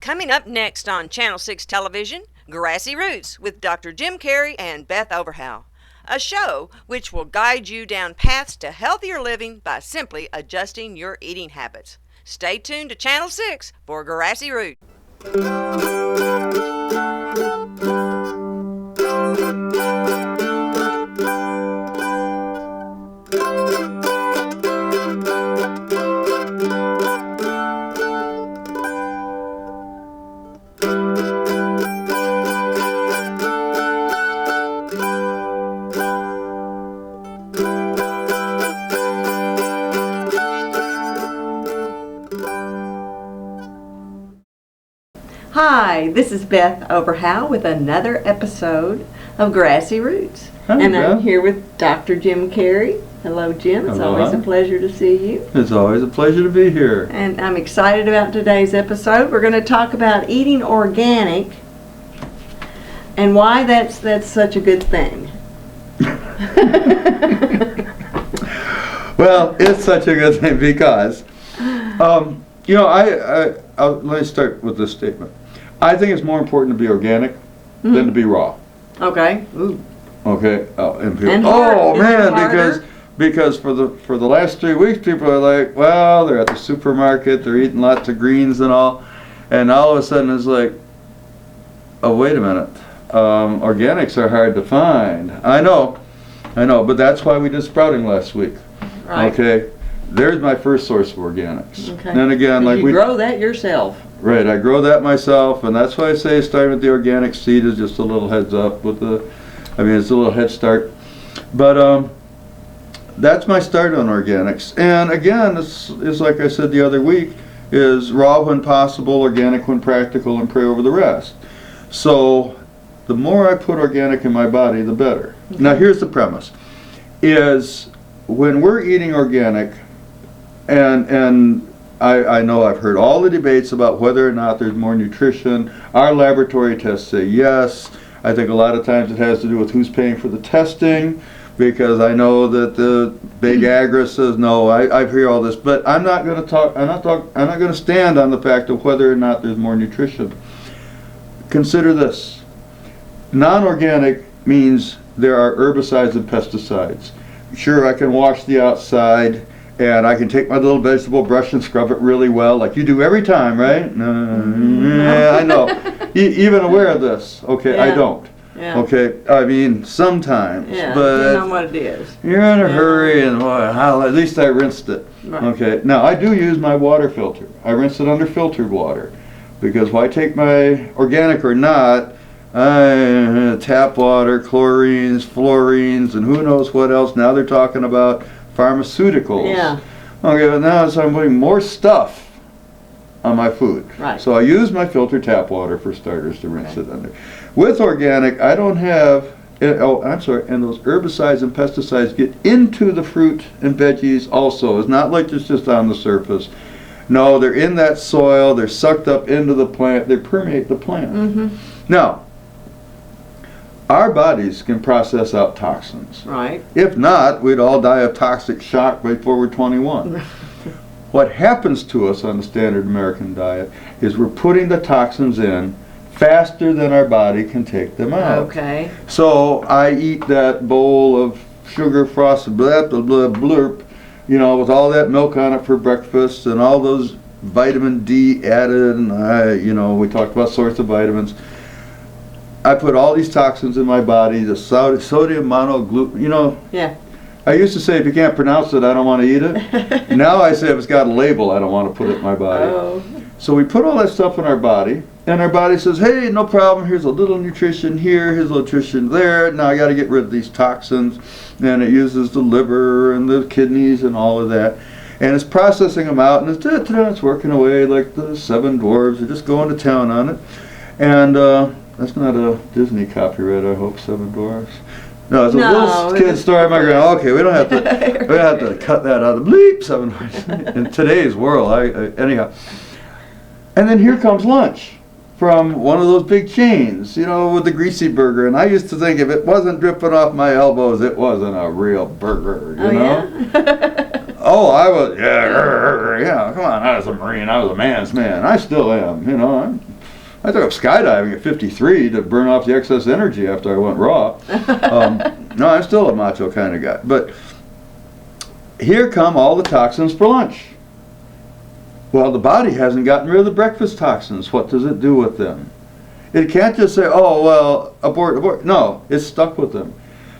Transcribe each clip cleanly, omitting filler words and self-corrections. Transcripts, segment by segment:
Coming up next on Channel 6 television, Grassy Roots with Dr. Jim Carey and Beth Overgaauw. A show which will guide you down paths to healthier living by simply adjusting your eating habits. Stay tuned to Channel 6 for Grassy Roots. Hi, this is Beth Overgaauw with another episode of Grassy Roots. Hi, and Beth. I'm here with Dr. Jim Carey. Hello, Jim. It's Hello. always a pleasure to see you. It's always a pleasure to be here. And I'm excited about today's episode. We're going to talk about eating organic and why that's such a good thing. Well, it's such a good thing because, let me start with this statement. I think it's more important to be organic than to be raw. Okay. Ooh. Okay. And people, And hard. oh Is it man, harder? because for the last 3 weeks, people are like, well, they're at the supermarket, they're eating lots of greens and all of a sudden it's like, oh wait a minute, organics are hard to find. I know, but that's why we did sprouting last week. Right. Okay. There's my first source of organics. Okay. And again, like you grow that yourself. Right, I grow that myself, and that's why I say starting with the organic seed is just a little heads up it's a little head start. But that's my start on organics. And again, it's like I said the other week, is raw when possible, organic when practical, and pray over the rest. So the more I put organic in my body, the better. Okay. Now here's the premise, is when we're eating organic, and I know I've heard all the debates about whether or not there's more nutrition. Our laboratory tests say yes. I think a lot of times it has to do with who's paying for the testing, because I know that the big agri says no. I hear all this, but I'm not going to talk. I'm not going to stand on the fact of whether or not there's more nutrition. Consider this: non-organic means there are herbicides and pesticides. Sure, I can wash the outside. And I can take my little vegetable brush and scrub it really well, like you do every time, right? Yeah, I know. Even aware of this. Okay, Yeah. I don't. Yeah. Okay, I mean, sometimes. Yeah, but depending on what it is. you're in a hurry, and well, at least I rinsed it. Right. Okay, now I do use my water filter. I rinse it under filtered water. Because why take my organic or not, tap water, chlorines, fluorines, and who knows what else. Now they're talking about pharmaceuticals. Yeah. Okay, but now I'm putting more stuff on my food. Right. So I use my filtered tap water for starters to rinse it under. With organic, I don't have, and those herbicides and pesticides get into the fruit and veggies also. It's not like it's just on the surface. No, they're in that soil, they're sucked up into the plant, they permeate the plant. Mm-hmm. Now, our bodies can process out toxins. Right. If not, we'd all die of toxic shock before we're 21. What happens to us on the standard American diet is we're putting the toxins in faster than our body can take them out. Okay. So I eat that bowl of sugar frosted blah blah blah blurp, with all that milk on it for breakfast and all those vitamin D added, and we talked about source of vitamins. I put all these toxins in my body, the sodium monogluten, Yeah. I used to say if you can't pronounce it, I don't want to eat it. Now I say if it's got a label, I don't want to put it in my body. Oh. So we put all that stuff in our body, and our body says, hey, no problem, here's a little nutrition here, here's a little nutrition there. Now I got to get rid of these toxins, and it uses the liver and the kidneys and all of that. And it's processing them out, and it's working away like the seven dwarves. They're just going to town on it. And that's not a Disney copyright, I hope, Seven Dwarfs. No, it's a little kid story. My grandma. Okay, we don't have to cut that out of the bleep. Seven Dwarfs. In today's world, anyhow. And then here comes lunch from one of those big chains, with the greasy burger. And I used to think if it wasn't dripping off my elbows, it wasn't a real burger, you know? Yeah? Oh, I was, yeah, come on, I was a Marine, I was a man's man. I still am, I took up skydiving at 53 to burn off the excess energy after I went raw. No, I'm still a macho kind of guy. But here come all the toxins for lunch. Well, the body hasn't gotten rid of the breakfast toxins. What does it do with them? It can't just say, oh, well, abort, abort. No, it's stuck with them.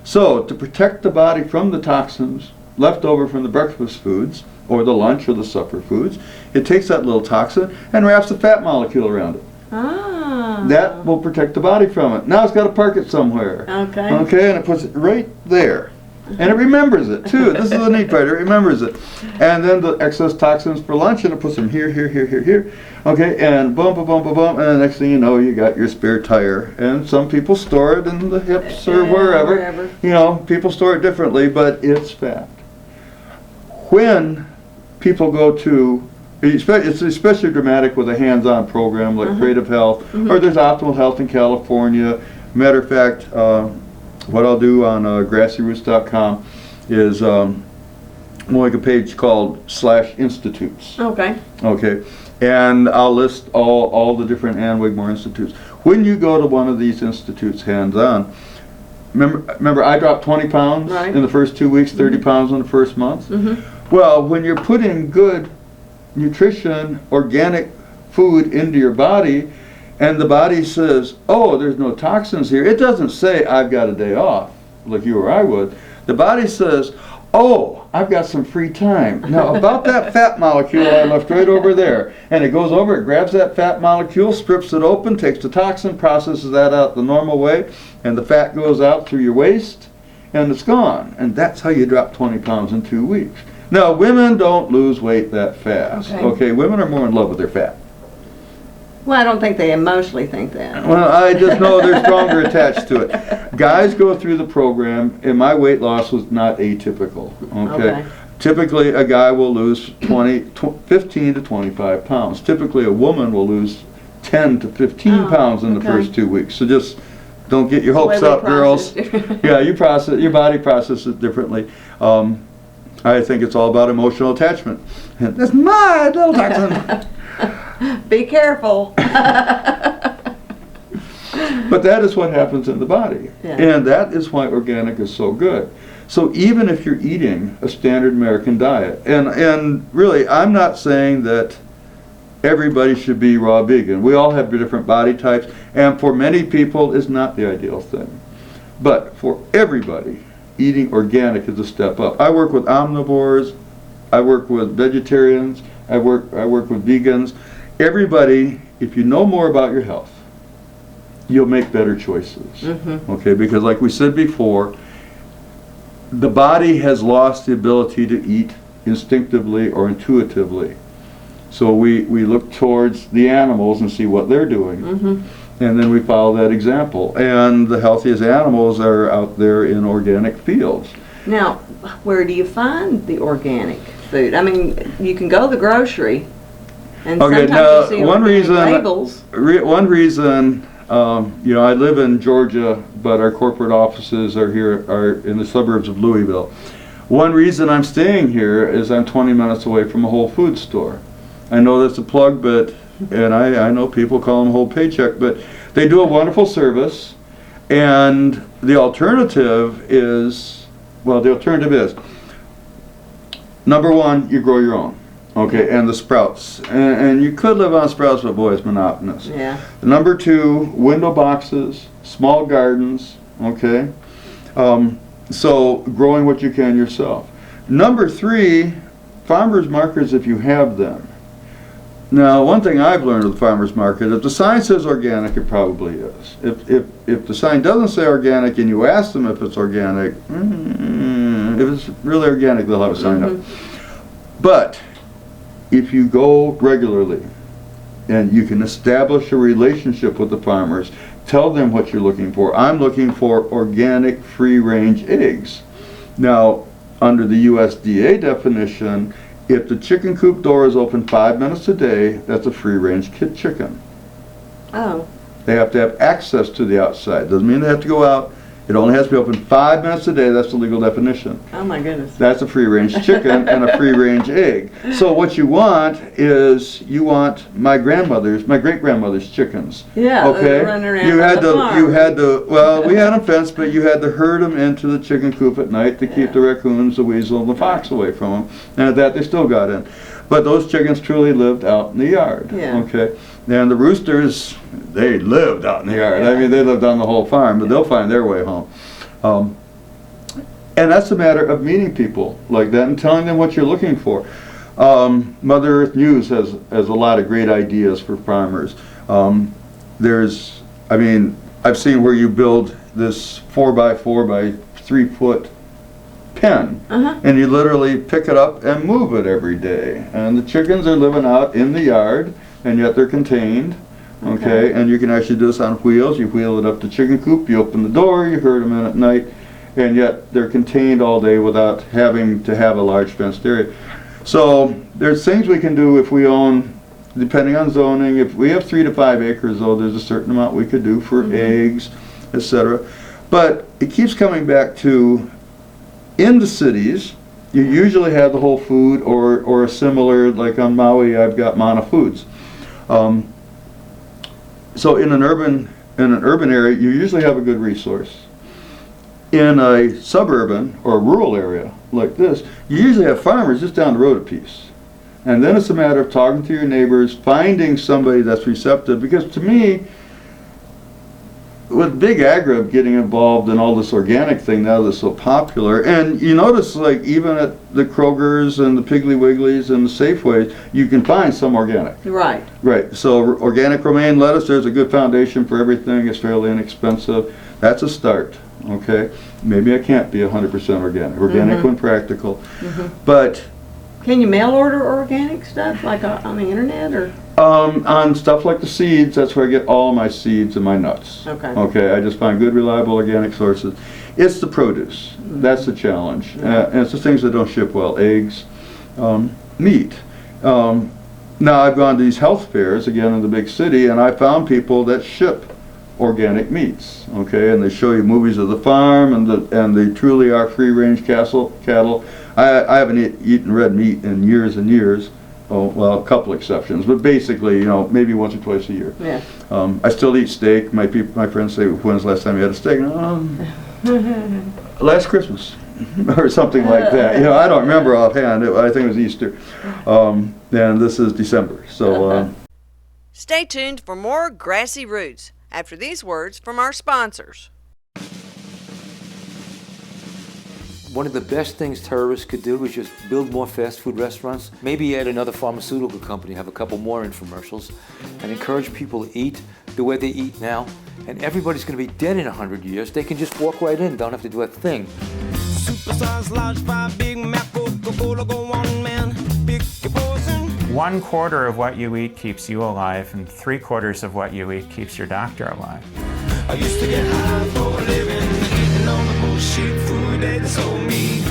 So to protect the body from the toxins left over from the breakfast foods or the lunch or the supper foods, it takes that little toxin and wraps the fat molecule around it. Ah. That will protect the body from it. Now it's got to park it somewhere. Okay. Okay, and it puts it right there. And it remembers it too. This is the neat part. It remembers it. And then the excess toxins for lunch, and it puts them here, here, here, here, here. Okay, and boom, boom, boom, boom, boom. And the next thing you know, you got your spare tire. And some people store it in the hips or wherever. You know, people store it differently, but it's fat. When people go to, it's especially dramatic with a hands-on program like Creative Health, or there's Optimal Health in California. Matter of fact, what I'll do on grassyroots.com is like a page called /institutes. Okay. Okay, and I'll list all the different Ann Wigmore institutes. When you go to one of these institutes hands-on, remember I dropped 20 pounds in the first 2 weeks, 30 pounds in the first month? Well, when you're putting good nutrition, organic food into your body, and the body says, oh, there's no toxins here. It doesn't say, I've got a day off, like you or I would. The body says, oh, I've got some free time. Now, about that fat molecule I left right over there. And it goes over, it grabs that fat molecule, strips it open, takes the toxin, processes that out the normal way, and the fat goes out through your waist, and it's gone. And that's how you drop 20 pounds in 2 weeks. Now, women don't lose weight that fast. Okay, women are more in love with their fat. Well, I don't think they emotionally think that. Well, I just know they're stronger attached to it. Guys go through the program, and my weight loss was not atypical. Okay. Typically, a guy will lose 15 to 25 pounds. Typically, a woman will lose 10 to 15 pounds in the first 2 weeks. So just don't get your hopes up, girls. Yeah, your body processes it differently. I think it's all about emotional attachment. That's my little toxin. Be careful. But that is what happens in the body. And that is why organic is so good. So even if you're eating a standard American diet, and really I'm not saying that everybody should be raw vegan. We all have different body types, and for many people it's not the ideal thing. But for everybody, eating organic is a step up. I work with omnivores, I work with vegetarians, I work with vegans. Everybody, if you know more about your health, you'll make better choices. Okay, because like we said before, the body has lost the ability to eat instinctively or intuitively. So we look towards the animals and see what they're doing. And then we follow that example. And the healthiest animals are out there in organic fields. Now, where do you find the organic food? I mean, you can go to the grocery, and sometimes you see organic labels. One reason, you know, I live in Georgia, but our corporate offices are in the suburbs of Louisville. One reason I'm staying here is I'm 20 minutes away from a Whole Foods store. I know that's a plug, but and I know people call them whole paycheck, but they do a wonderful service. And the alternative is, number one, you grow your own, okay, and the sprouts. And you could live on sprouts, but boy, it's monotonous. Number two, window boxes, small gardens, okay. So growing what you can yourself. Number three, farmers markets if you have them. Now, one thing I've learned at the farmer's market, if the sign says organic, it probably is. If the sign doesn't say organic and you ask them if it's organic, if it's really organic, they'll have a sign up. But if you go regularly and you can establish a relationship with the farmers, tell them what you're looking for. I'm looking for organic free-range eggs. Now, under the USDA definition, if the chicken coop door is open 5 minutes a day, that's a free-range chicken. Oh. They have to have access to the outside. Doesn't mean they have to go out It only has to be open 5 minutes a day. That's the legal definition. Oh my goodness. That's a free-range chicken and a free-range egg. So what you want is my great-grandmother's chickens. Yeah, okay. running around You had on the farm. well, we had them fenced, but you had to herd them into the chicken coop at night to keep the raccoons, the weasel, and the fox away from them. And at that, they still got in. But those chickens truly lived out in the yard. Yeah. Okay. And the roosters, they lived out in the yard. I mean, they lived on the whole farm, but they'll find their way home. And that's a matter of meeting people like that and telling them what you're looking for. Mother Earth News has a lot of great ideas for farmers. I've seen where you build this 4x4 by 3 foot pen, and you literally pick it up and move it every day. And the chickens are living out in the yard, and yet they're contained. Okay, and you can actually do this on wheels. You wheel it up the chicken coop, you open the door, you herd them in at night, and yet they're contained all day without having to have a large fenced area. So there's things we can do if we own, depending on zoning. If we have 3 to 5 acres, though, there's a certain amount we could do for eggs, etc. But it keeps coming back to, in the cities, you usually have the whole food or a similar, like on Maui, I've got Mana Foods. So in an urban area, you usually have a good resource. In a suburban or rural area like this, you usually have farmers just down the road a piece. And then it's a matter of talking to your neighbors, finding somebody that's receptive. Because to me, with Big Agri getting involved in all this organic thing now that's so popular, and you notice like even at the Kroger's and the Piggly Wigglies and the Safeways, you can find some organic. Right. Right. So organic romaine lettuce, there's a good foundation for everything. It's fairly inexpensive. That's a start. Okay. Maybe I can't be 100% organic. Organic when practical. But can you mail order organic stuff like on the internet or? On stuff like the seeds, that's where I get all my seeds and my nuts. Okay. Okay, I just find good, reliable organic sources. It's the produce. That's the challenge. And it's the things that don't ship well. Eggs, meat. Now I've gone to these health fairs, again in the big city, and I found people that ship organic meats. Okay, and they show you movies of the farm, and they truly are free-range cattle. I haven't eaten red meat in years and years. Oh, well, a couple exceptions, but basically, maybe once or twice a year. Yeah. I still eat steak. My friends say, "When's the last time you had a steak?" Last Christmas, or something like that. I don't remember offhand. I think it was Easter, and this is December. So. Stay tuned for more Grassy Roots after these words from our sponsors. One of the best things terrorists could do is just build more fast food restaurants, maybe add another pharmaceutical company, have a couple more infomercials, and encourage people to eat the way they eat now. And everybody's going to be dead in 100 years. They can just walk right in, don't have to do a thing. Superstars, large fry, Big Mac, Coca-Cola, go on, man. Pick your poison. 1/4 of what you eat keeps you alive, and 3/4 of what you eat keeps your doctor alive. I used to get high for a living, eating all the bullshit food they sold me.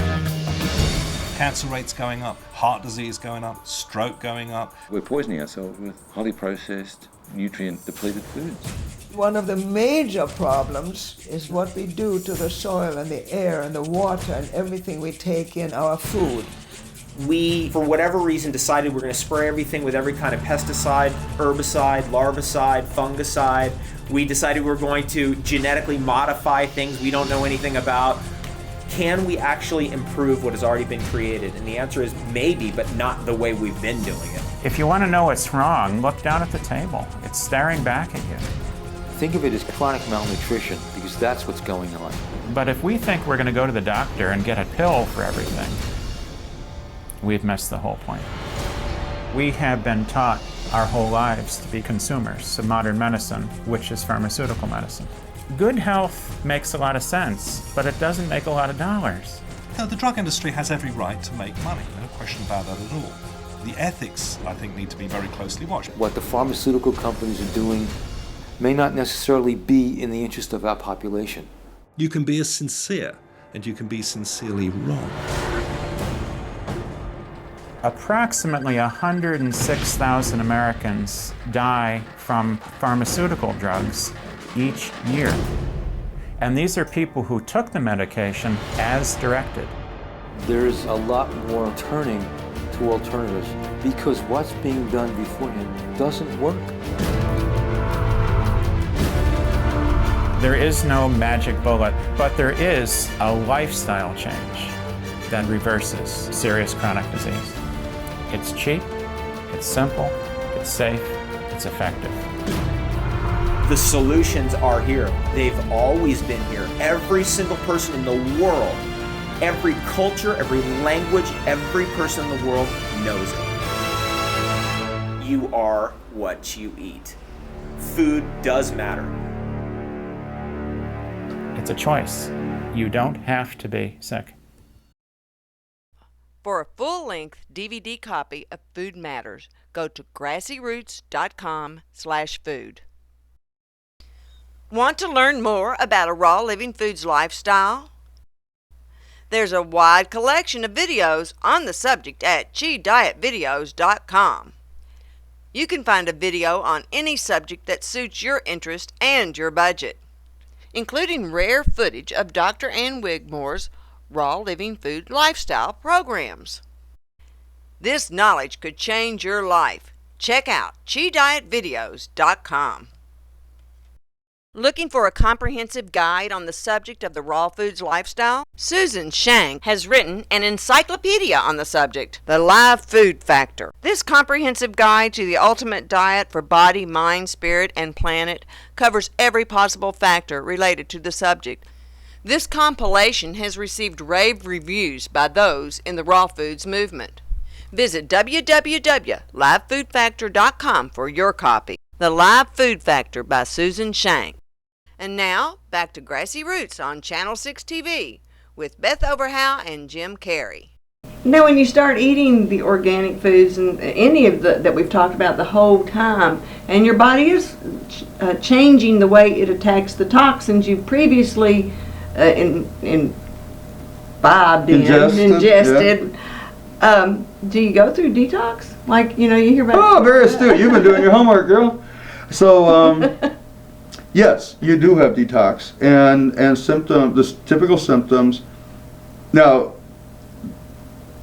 Cancer rates going up, heart disease going up, stroke going up. We're poisoning ourselves with highly processed, nutrient-depleted foods. One of the major problems is what we do to the soil and the air and the water and everything we take in our food. We, for whatever reason, decided we're going to spray everything with every kind of pesticide, herbicide, larvicide, fungicide. We decided we're going to genetically modify things we don't know anything about. Can we actually improve what has already been created? And the answer is maybe, but not the way we've been doing it. If you want to know what's wrong, look down at the table. It's staring back at you. Think of it as chronic malnutrition, because that's what's going on. But if we think we're going to go to the doctor and get a pill for everything, we've missed the whole point. We have been taught our whole lives to be consumers of modern medicine, which is pharmaceutical medicine. Good health makes a lot of sense, but it doesn't make a lot of dollars. Now, the drug industry has every right to make money, no question about that at all. The ethics, I think, need to be very closely watched. What the pharmaceutical companies are doing may not necessarily be in the interest of our population. You can be as sincere, and you can be sincerely wrong. Approximately 106,000 Americans die from pharmaceutical drugs each year. And these are people who took the medication as directed. There's a lot more turning to alternatives because what's being done beforehand doesn't work. There is no magic bullet, but there is a lifestyle change that reverses serious chronic disease. It's cheap, it's simple, it's safe, it's effective. The solutions are here. They've always been here. Every single person in the world, every culture, every language, every person in the world knows it. You are what you eat. Food does matter. It's a choice. You don't have to be sick. For a full-length DVD copy of Food Matters, go to grassyroots.com/food. Want to learn more about a raw living foods lifestyle? There's a wide collection of videos on the subject at ChiDietVideos.com. You can find a video on any subject that suits your interest and your budget, including rare footage of Dr. Ann Wigmore's Raw Living Food Lifestyle programs. This knowledge could change your life. Check out ChiDietVideos.com. Looking for a comprehensive guide on the subject of the raw foods lifestyle? Susan Shank has written an encyclopedia on the subject, The Live Food Factor. This comprehensive guide to the ultimate diet for body, mind, spirit, and planet covers every possible factor related to the subject. This compilation has received rave reviews by those in the raw foods movement. Visit www.livefoodfactor.com for your copy. The Live Food Factor by Susan Shank. And now, back to Grassy Roots on Channel 6 TV with Beth Overgaauw and Jim Carey. Now, when you start eating the organic foods and any of that we've talked about the whole time, and your body is changing the way it attacks the toxins you previously ingested. Do you go through detox? Like, you hear about... Oh, very astute. You've been doing your homework, girl. So, yes, you do have detox. And symptoms, the typical symptoms. Now,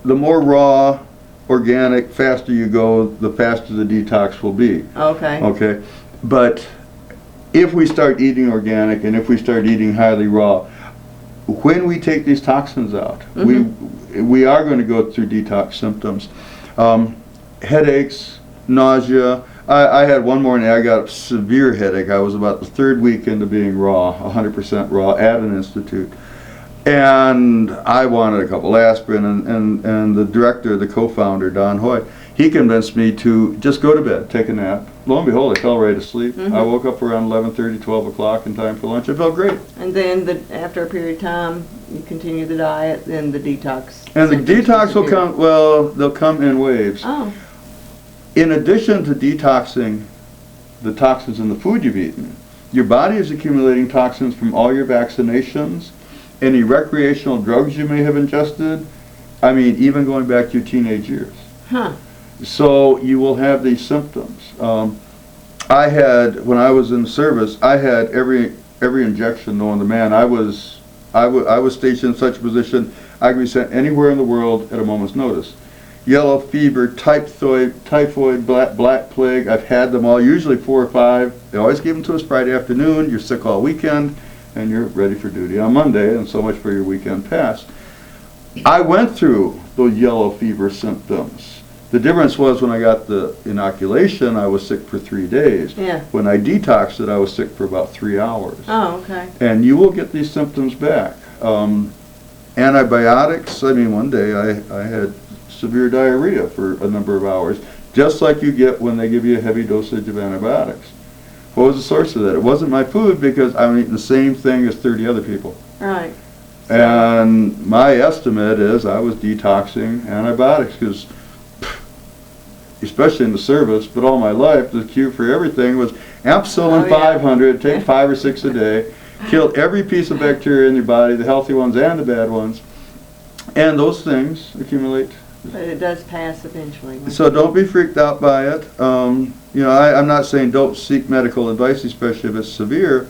the more raw, organic, faster you go, the faster the detox will be. Okay. Okay. But if we start eating organic and if we start eating highly raw, when we take these toxins out, we are going to go through detox symptoms. Headaches, nausea. I had one morning, I got a severe headache. I was about the third week into being raw, 100% raw at an institute. And I wanted a couple aspirin, and the director, the co-founder, Don Hoy, he convinced me to just go to bed, take a nap. Lo and behold, I fell right asleep. I woke up around 11:30, 12 o'clock in time for lunch. I felt great. And then after a period of time, you continue the diet, then the detox. And the detox will come, well, they'll come in waves. Oh. In addition to detoxing the toxins in the food you've eaten, your body is accumulating toxins from all your vaccinations, any recreational drugs you may have ingested, I mean, even going back to your teenage years. Huh. So you will have these symptoms. I had, when I was in the service, I had every injection known to man. I was stationed in such a position I could be sent anywhere in the world at a moment's notice. Yellow fever, typhoid, black plague, I've had them all, usually 4 or 5. They always give them to us Friday afternoon. You're sick all weekend, and you're ready for duty on Monday, and so much for your weekend pass. I went through those yellow fever symptoms. The difference was when I got the inoculation, I was sick for 3 days. Yeah. When I detoxed it, I was sick for about 3 hours. Oh, okay. And you will get these symptoms back. Antibiotics, I mean, one day I had severe diarrhea for a number of hours, just like you get when they give you a heavy dosage of antibiotics. What was the source of that? It wasn't my food, because I'm eating the same thing as 30 other people. Right. And my estimate is I was detoxing antibiotics, because especially in the service, but all my life, the cure for everything was Ampicillin 500, take 5 or 6 a day, kill every piece of bacteria in your body, the healthy ones and the bad ones, and those things accumulate. But it does pass eventually. So don't be freaked out by it. I'm not saying don't seek medical advice, especially if it's severe,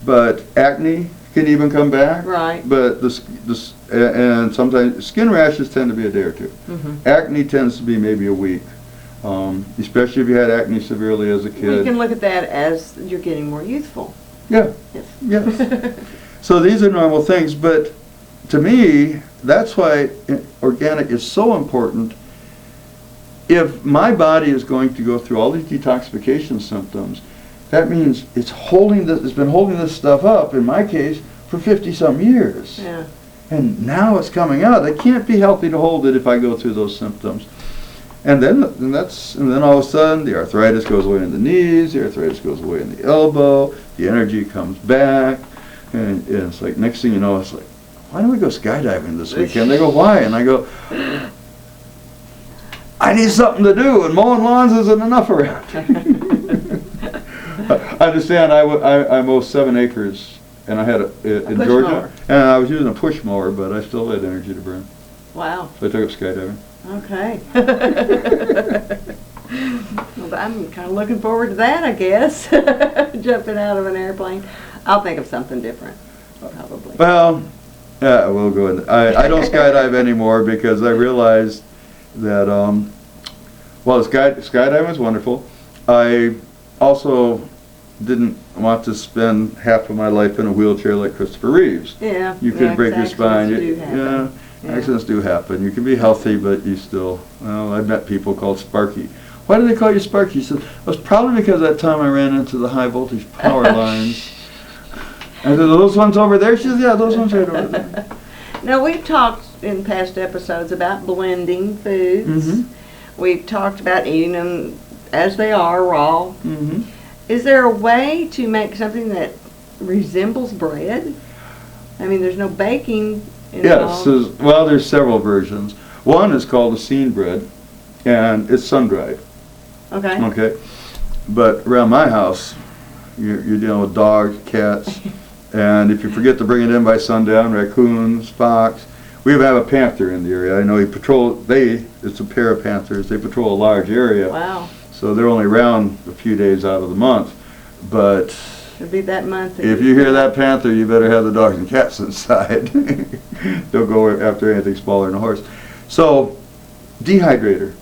but acne can even come back. Right. But and sometimes skin rashes tend to be a day or two. Acne tends to be maybe a week, especially if you had acne severely as a kid. We can look at that as you're getting more youthful. Yeah. Yes. So these are normal things, but to me, that's why organic is so important. If my body is going to go through all these detoxification symptoms, that means it's been holding this stuff up, in my case, for 50-some years. Yeah. And now it's coming out. It can't be healthy to hold it if I go through those symptoms. And then all of a sudden, the arthritis goes away in the knees, the arthritis goes away in the elbow, the energy comes back, and it's like, next thing you know, it's like, why don't we go skydiving this weekend? They go, why? And I go, I need something to do, and mowing lawns isn't enough around. I understand. I mow 7 acres, and I had in Georgia, mower. and I was using a push mower, but I still had energy to burn. Wow. So I took up skydiving. Okay. Well, I'm kind of looking forward to that, I guess. Jumping out of an airplane. I'll think of something different, probably. Well, we'll go in. I don't skydive anymore because I realized that, skydiving was wonderful. I also didn't want to spend half of my life in a wheelchair like Christopher Reeves. Yeah. You could break your spine. Yeah. Accidents do happen. You can be healthy, but you still, I've met people called Sparky. Why do they call you Sparky? He said, it was probably because that time I ran into the high voltage power lines. I said, those ones over there? She said, yeah, those ones right over there. Now, we've talked in past episodes about blending foods. We've talked about eating them as they are, raw. Is there a way to make something that resembles bread? I mean, there's no baking involved. Yes, well, there's several versions. One is called a scene bread, and it's sun-dried. Okay. Okay. But around my house, you're dealing with dogs, cats, and if you forget to bring it in by sundown, raccoons, fox. We even have a panther in the area. I know it's a pair of panthers. They patrol a large area. Wow. So they're only around a few days out of the month. But It'll be that month. if you hear that panther, you better have the dogs and cats inside. They'll go after anything smaller than a horse. So, dehydrator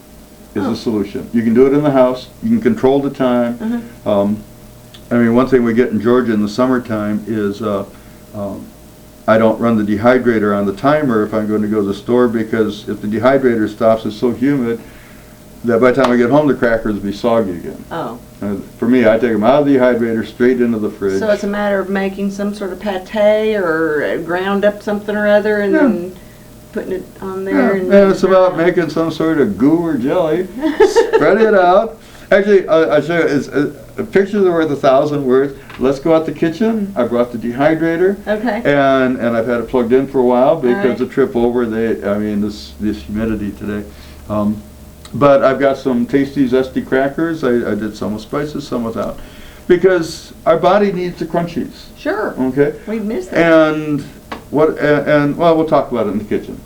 is a solution. You can do it in the house. You can control the time. I mean, one thing we get in Georgia in the summertime is I don't run the dehydrator on the timer if I'm going to go to the store, because if the dehydrator stops, it's so humid that by the time I get home, the crackers will be soggy again. Oh. For me, I take them out of the dehydrator straight into the fridge. So it's a matter of making some sort of pate or ground up something or other and then putting it on there. And it's about making some sort of goo or jelly, spread it out. Actually, I'll show you, a pictures are worth 1,000 words. Let's go out the kitchen. I brought the dehydrator. Okay. And I've had it plugged in for a while because the trip over, this humidity today. But I've got some tasty, zesty crackers. I did some with spices, some without. Because our body needs the crunchies. Sure. Okay? We've missed that. And we'll talk about it in the kitchen.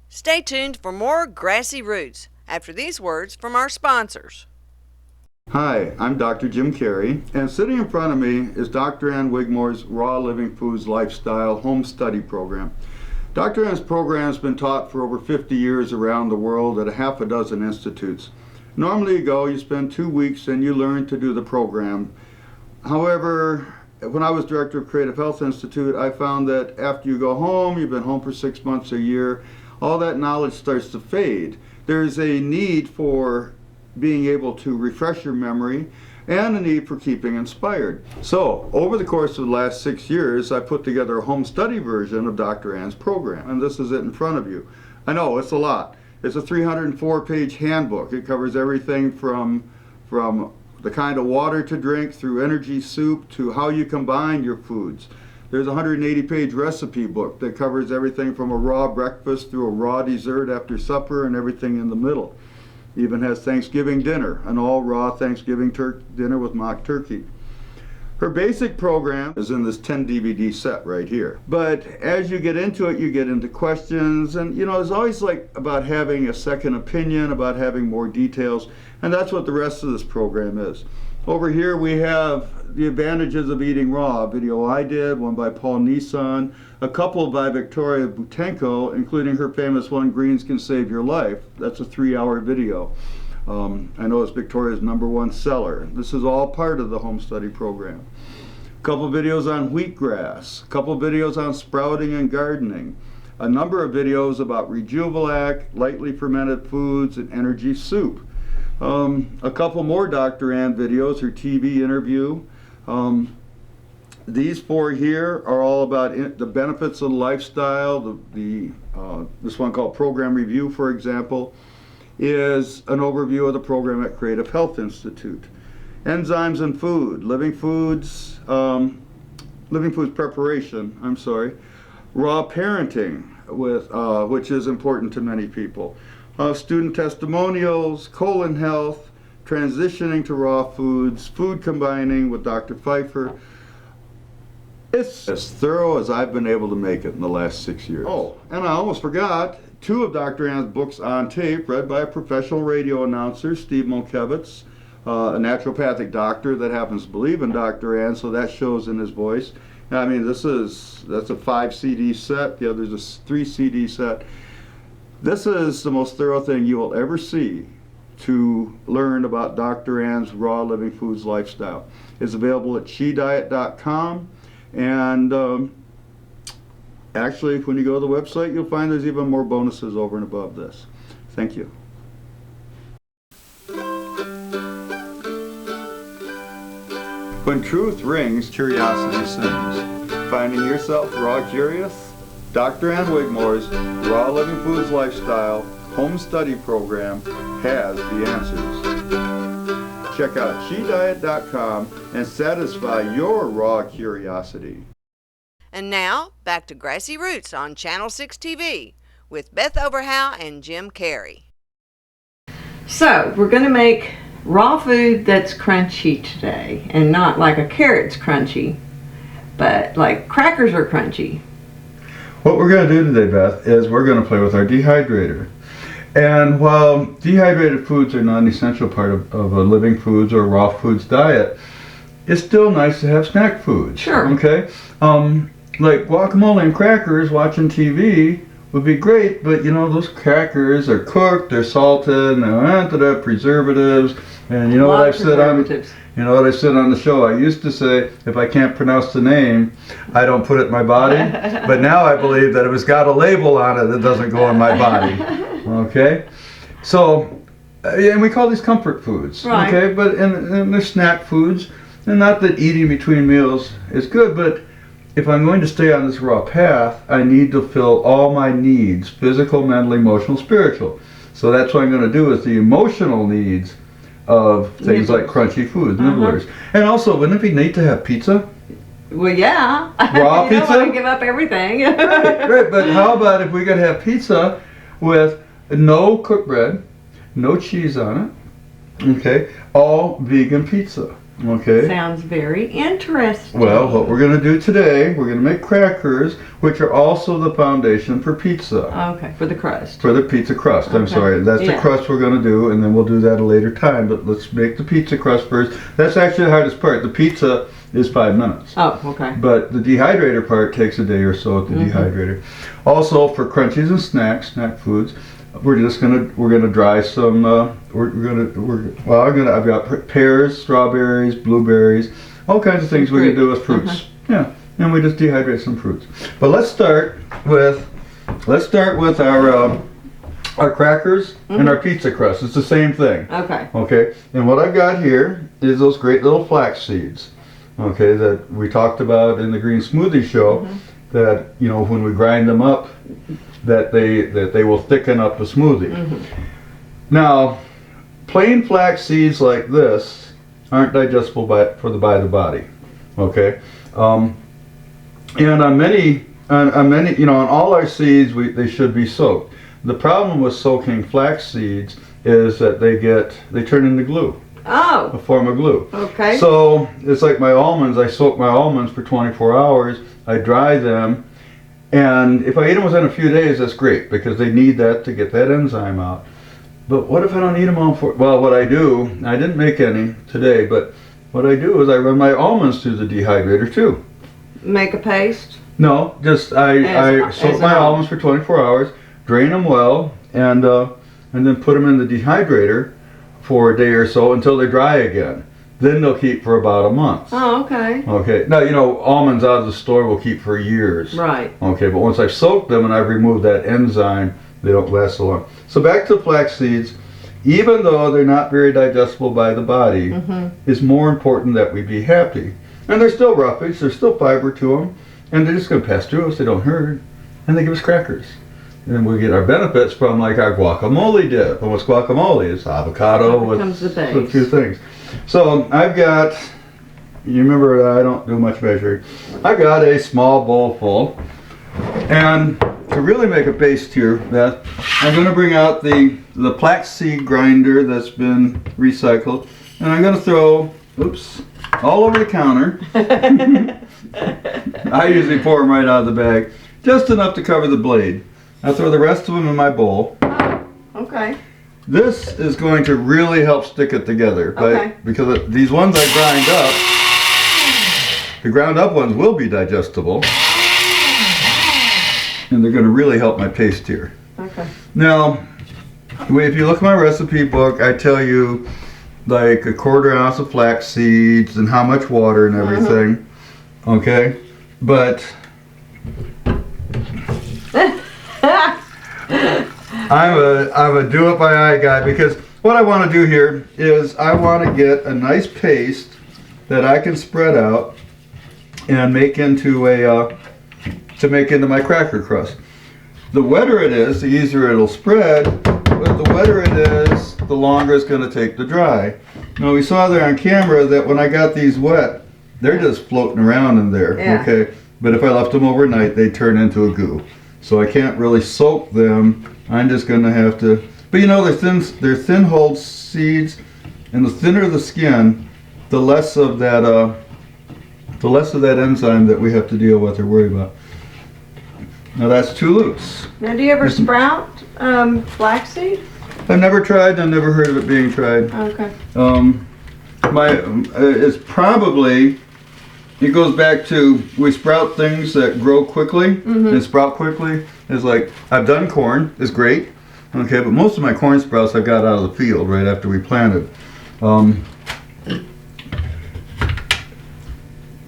Stay tuned for more Grassy Roots after these words from our sponsors. Hi, I'm Dr. Jim Carey, and sitting in front of me is Dr. Ann Wigmore's Raw Living Foods Lifestyle Home Study Program. Dr. Ann's program has been taught for over 50 years around the world at a half a dozen institutes. Normally you go, you spend 2 weeks, and you learn to do the program. However, when I was director of Creative Health Institute, I found that after you go home, you've been home for 6 months, a year, all that knowledge starts to fade. There's a need for being able to refresh your memory and a need for keeping inspired. So, over the course of the last 6 years, I put together a home study version of Dr. Ann's program, and this is it in front of you. I know, it's a lot. It's a 304-page handbook. It covers everything from the kind of water to drink, through energy soup, to how you combine your foods. There's a 180-page recipe book that covers everything from a raw breakfast through a raw dessert after supper and everything in the middle. Even has Thanksgiving dinner, an all-raw Thanksgiving dinner with mock turkey. Her basic program is in this 10 DVD set right here. But as you get into it, you get into questions, and it's always like about having a second opinion, about having more details, and that's what the rest of this program is. Over here we have the advantages of eating raw, a video I did, one by Paul Nissan, a couple by Victoria Butenko, including her famous one, Greens Can Save Your Life. That's a 3-hour video. I know it's Victoria's #1 seller. This is all part of the home study program. A couple videos on wheatgrass, a couple videos on sprouting and gardening, a number of videos about Rejuvelac, lightly fermented foods, and energy soup. A couple more Dr. Ann videos, her TV interview. These 4 here are all about the benefits of the lifestyle. This one called Program Review, for example, is an overview of the program at Creative Health Institute. Enzymes in food, living foods preparation, raw parenting, which is important to many people. Student testimonials, colon health, transitioning to raw foods, food combining with Dr. Pfeiffer. It's as thorough as I've been able to make it in the last 6 years. Oh, and I almost forgot, 2 of Dr. Ann's books on tape, read by a professional radio announcer, Steve Molkevitz, a naturopathic doctor that happens to believe in Dr. Ann, so that shows in his voice. I mean, that's a 5 CD set, the other's a 3 CD set. This is the most thorough thing you will ever see to learn about Dr. Ann's Raw Living Foods lifestyle. It's available at shediet.com, and actually, when you go to the website, you'll find there's even more bonuses over and above this. Thank you. When truth rings, curiosity sings. Finding yourself raw curious? Dr. Ann Wigmore's Raw Living Foods Lifestyle Home Study Program has the answers. Check out shediet.com and satisfy your raw curiosity. And now, back to Grassy Roots on Channel 6 TV with Beth Overgaauw and Jim Carey. So, we're going to make raw food that's crunchy today, and not like a carrot's crunchy, but like crackers are crunchy. What we're going to do today, Beth, is we're going to play with our dehydrator. And while dehydrated foods are not an essential part of a living foods or raw foods diet, it's still nice to have snack foods. Sure. Okay? Like guacamole and crackers watching TV would be great, but you know, those crackers are cooked, they're salted, and they have preservatives. And you know what I've said on the show? I used to say, if I can't pronounce the name, I don't put it in my body. But now I believe that if it's got a label on it, it doesn't go in my body. Okay? So, and we call these comfort foods. Right. Okay? But and they're snack foods. And not that eating between meals is good, but if I'm going to stay on this raw path, I need to fill all my needs, physical, mental, emotional, spiritual. So that's what I'm going to do is the emotional needs of things like crunchy foods, nibblers. And also, wouldn't it be neat to have pizza? Well, yeah. Raw you pizza? don't want to give up everything. right, but how about if we could have pizza with no cooked bread, no cheese on it, okay, all vegan pizza. Okay. Sounds very interesting. Well, what we're going to do today, we're going to make crackers, which are also the foundation for pizza. Okay, for the crust. For the pizza crust, I'm sorry. That's the crust we're going to do, and then we'll do that at a later time. But let's make the pizza crust first. That's actually the hardest part. The pizza is 5 minutes. Oh, okay. But the dehydrator part takes a day or so at the dehydrator. Also, for crunchies and snacks, snack foods, we're gonna dry some. I've got pears, strawberries, blueberries, all kinds of things we can do with fruits. Yeah, and we just dehydrate some fruits. But let's start with our crackers and our pizza crust. It's the same thing. Okay. Okay. And what I've got here is those great little flax seeds. Okay, that we talked about in the green smoothie show. That when we grind them up, that they will thicken up a smoothie. Now, plain flax seeds like this aren't digestible by the body. Okay, and on all our seeds they should be soaked. The problem with soaking flax seeds is that they turn into glue. Oh. A form of glue. Okay. So it's like my almonds. I soak my almonds for 24 hours. I dry them. And if I eat them within a few days, that's great because they need that to get that enzyme out. But what if I don't eat them all well, what I do, I didn't make any today, but what I do is I run my almonds through the dehydrator too. Make a paste? No, just I soak my almonds for 24 hours, drain them well, and then put them in the dehydrator for a day or so until they dry again. Then they'll keep for about a month. Oh, okay. Okay. Now, you know, almonds out of the store will keep for years. Right. Okay, but once I've soaked them and I've removed that enzyme, they don't last so long. So back to flax seeds. Even though they're not very digestible by the body, it's more important that we be happy. And they're still roughage, there's still fiber to them, and they're just going to pass through us, they don't hurt, and they give us crackers. And we get our benefits from like our guacamole dip. And what's guacamole? It's avocado with a few things. So I've got, you remember I don't do much measuring, I've got a small bowl full, and to really make a paste here, Beth, I'm going to bring out the flax seed grinder that's been recycled, and I'm going to throw, oops, all over the counter. I usually pour them right out of the bag, just enough to cover the blade. I'll throw the rest of them in my bowl. Oh, okay. This is going to really help stick it together, because these ones I grind up, the ground up ones will be digestible, and they're going to really help my paste here. Okay. Now, if you look at my recipe book, I tell you like a 1/4 ounce of flax seeds and how much water and everything. Okay, but I'm a do it by eye guy, because what I want to do here is I want to get a nice paste that I can spread out and make into my cracker crust. The wetter it is, the easier it'll spread, but the wetter it is, the longer it's going to take to dry. Now we saw there on camera that when I got these wet, they're just floating around in there, okay? But if I left them overnight, they turn into a goo. So I can't really soak them. I'm just going to have to, but you know, they're thin-hulled seeds, and the thinner the skin, the less of that enzyme that we have to deal with or worry about. Now that's too loose. Now, do you ever sprout flaxseed? I've never tried. I've never heard of it being tried. Okay. It's probably, it goes back to, we sprout things that grow quickly and sprout quickly. It's like, I've done corn, it's great, okay, but most of my corn sprouts I got out of the field right after we planted.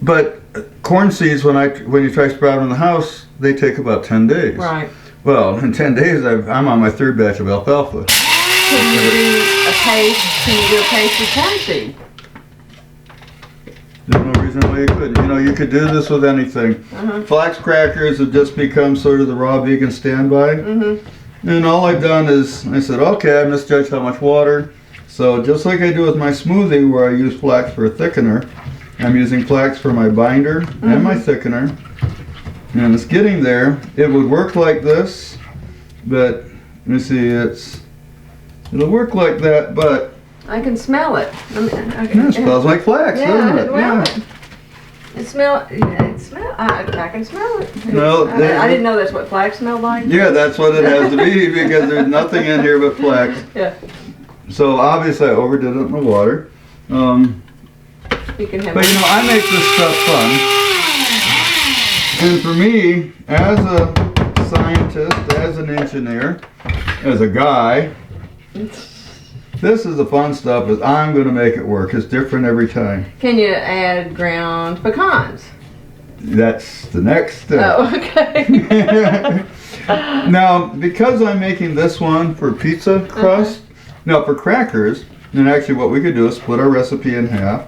But corn seeds, when you try sprouting in the house, they take about 10 days. Right. Well, in 10 days, I'm on my 3rd batch of alfalfa. Can you do a paste with corn seed? There's no reason why you couldn't. You know, you could do this with anything. Flax crackers have just become sort of the raw vegan standby. And all I've done is, I said, okay, I misjudged how much water. So just like I do with my smoothie where I use flax for a thickener, I'm using flax for my binder and my thickener. And it's getting there. It would work like this, but let me see, it'll work like that, but I can smell it. it smells like flax, doesn't it? Well, I can smell it. No, I didn't know that's what flax smelled like. Yeah, that's what it has to be, because there's nothing in here but flax. Yeah. So obviously I overdid it in the water. You can have but you know, I make this stuff fun. And for me, as a scientist, as an engineer, as a guy, this is the fun stuff, is I'm going to make it work. It's different every time. Can you add ground pecans? That's the next step. Oh, okay. Now, because I'm making this one for pizza crust, now for crackers, and actually what we could do is split our recipe in half.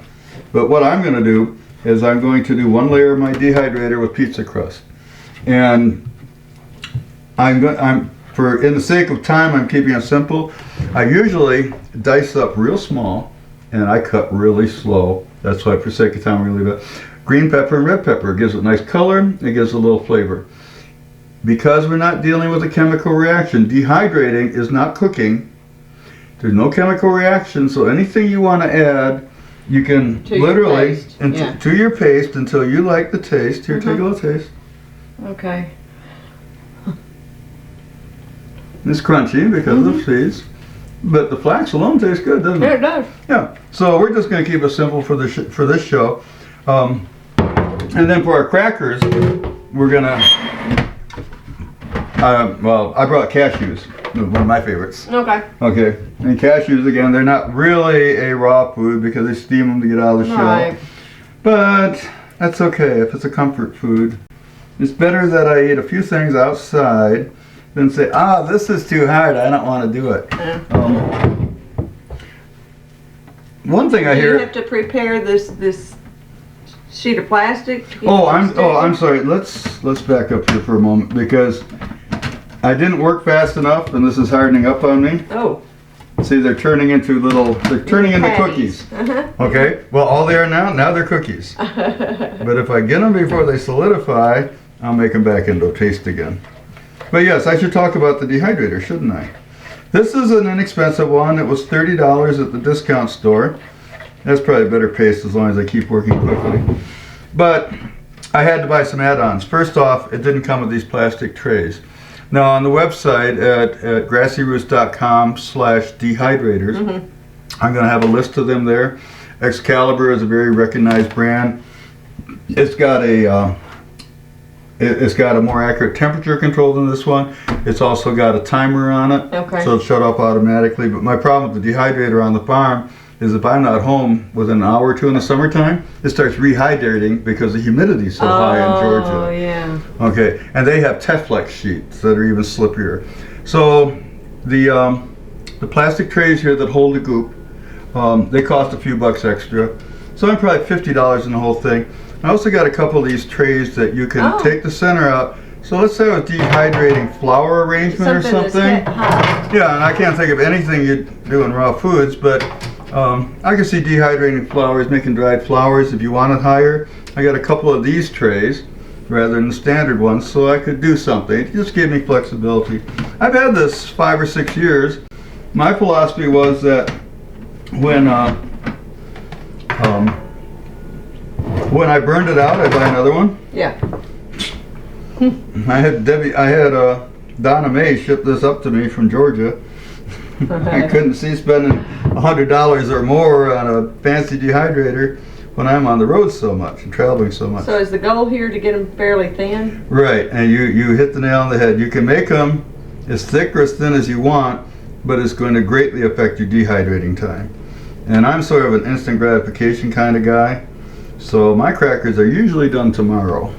But what I'm going to do is I'm going to do 1 layer of my dehydrator with pizza crust. And in the sake of time, I'm keeping it simple. I usually dice up real small, and I cut really slow. That's why, for sake of time, we leave it. Green pepper and red pepper. It gives it nice color. It gives a little flavor. Because we're not dealing with a chemical reaction, dehydrating is not cooking. There's no chemical reaction, so anything you want to add, you can literally to your paste until you like the taste. Here, take a little taste. Okay. It's crunchy because of the seeds. But the flax alone tastes good, doesn't Yeah, it? it does. Yeah. So we're just going to keep it simple for this show. And then for our crackers, we're going to, well, I brought cashews, one of my favorites. Okay. Okay. And cashews, again, they're not really a raw food because they steam them to get out of the shell. Right. But that's okay if it's a comfort food. It's better that I eat a few things outside than say, this is too hard, I don't want to do it. Yeah. One thing I hear. You have to prepare this sheet of plastic. I'm sorry. Let's back up here for a moment because I didn't work fast enough, and this is hardening up on me. Oh. See, they're turning into cookies. Okay. Well, all they are now they're cookies. But if I get them before they solidify, I'll make them back into paste again. But yes, I should talk about the dehydrator, shouldn't I? This is an inexpensive one. It was $30 at the discount store. That's probably better paste as long as I keep working quickly. But I had to buy some add-ons. First off, it didn't come with these plastic trays. Now on the website at grassyroots.com/dehydrators, I'm going to have a list of them there. Excalibur is a very recognized brand. It's got a more accurate temperature control than this one. It's also got a timer on it, so it'll shut off automatically. But my problem with the dehydrator on the farm is if I'm not home within an hour or two in the summertime, it starts rehydrating because the humidity is so high in Georgia. Oh, yeah. Okay, and they have Teflex sheets that are even slippier. So the plastic trays here that hold the goop, they cost a few bucks extra. So I'm probably $50 in the whole thing. I also got a couple of these trays that you can take the center out. So let's say I was dehydrating flour arrangement or something. Yeah, and I can't think of anything you'd do in raw foods, but I can see dehydrating flours, making dried flours if you want it higher. I got a couple of these trays rather than the standard ones, so I could do something. It just gave me flexibility. I've had this 5 or 6 years. My philosophy was that when I burned it out, I'd buy another one. Yeah. I had Donna May ship this up to me from Georgia. I couldn't see spending $100 or more on a fancy dehydrator when I'm on the road so much and traveling so much. So is the goal here to get them fairly thin? Right, and you hit the nail on the head. You can make them as thick or as thin as you want, but it's going to greatly affect your dehydrating time. And I'm sort of an instant gratification kind of guy, so my crackers are usually done tomorrow.